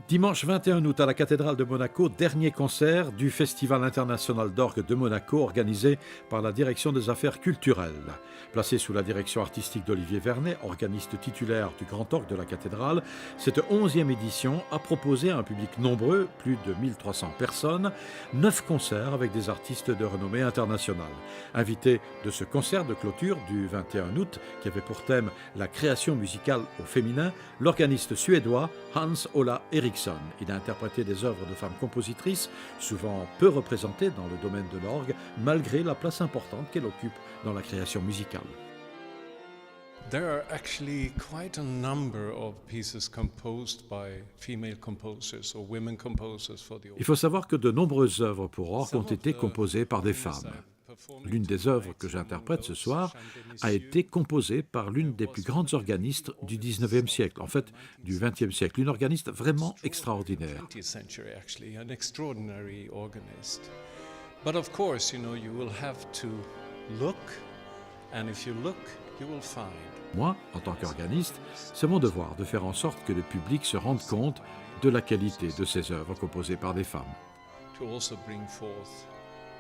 Dimanche 21 août à la cathédrale de Monaco, dernier concert du Festival international d'orgue de Monaco organisé par la Direction des affaires culturelles. Placé sous la direction artistique d'Olivier Vernet, organiste titulaire du Grand Orgue de la cathédrale, cette 11e édition a proposé à un public nombreux, plus de 1300 personnes, 9 concerts avec des artistes de renommée internationale. Invité de ce concert de clôture du 21 août, qui avait pour thème la création musicale au féminin, l'organiste suédois Hans Ola Eriksson. Il a interprété des œuvres de femmes compositrices, souvent peu représentées dans le domaine de l'orgue, malgré la place importante qu'elle occupe dans la création musicale. There are actually quite a number of pieces composed by female composers or women composers for the organ. Il faut savoir que de nombreuses œuvres pour orgue ont été composées par des femmes. L'une des œuvres que j'interprète ce soir a été composée par l'une des plus grandes organistes du 19e siècle, en fait du 20e siècle, une organiste vraiment extraordinaire. But of course, you will have to look, and if you look, you will find. Moi, en tant qu'organiste, c'est mon devoir de faire en sorte que le public se rende compte de la qualité de ces œuvres composées par des femmes. To also bring forth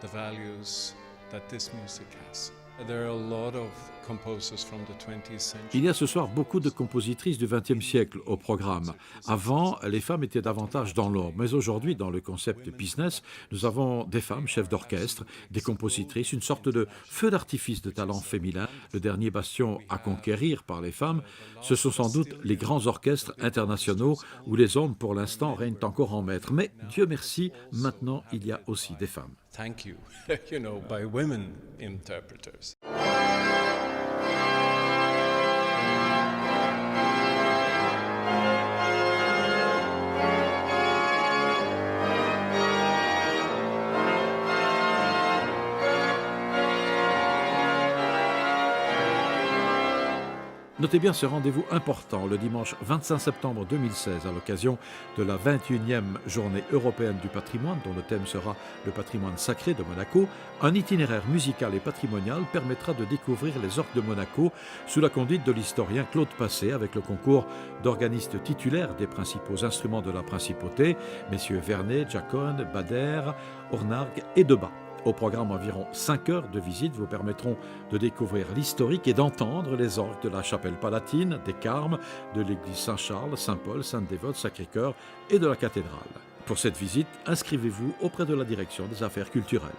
the values that this music has. There are a lot of composers from the 20th century. Il y a ce soir beaucoup de compositrices du XXe siècle au programme. Avant, les femmes étaient davantage dans l'ombre, mais aujourd'hui, dans le concept business, nous avons des femmes chefs d'orchestre, des compositrices, une sorte de feu d'artifice de talent féminin. Le dernier bastion à conquérir par les femmes, ce sont sans doute les grands orchestres internationaux où les hommes, pour l'instant, règnent encore en maître. Mais Dieu merci, maintenant, il y a aussi des femmes. Thank you, by women interpreters. Notez bien ce rendez-vous important le dimanche 25 septembre 2016 à l'occasion de la 21e journée européenne du patrimoine dont le thème sera le patrimoine sacré de Monaco. Un itinéraire musical et patrimonial permettra de découvrir les orgues de Monaco sous la conduite de l'historien Claude Passé avec le concours d'organistes titulaires des principaux instruments de la principauté, messieurs Vernet, Jacone, Bader, Ornargues et Debat. Au programme, environ 5 heures de visite vous permettront de découvrir l'historique et d'entendre les orgues de la chapelle palatine, des Carmes, de l'église Saint-Charles, Saint-Paul, Sainte-Dévote, Sacré-Cœur et de la cathédrale. Pour cette visite, inscrivez-vous auprès de la Direction des affaires culturelles.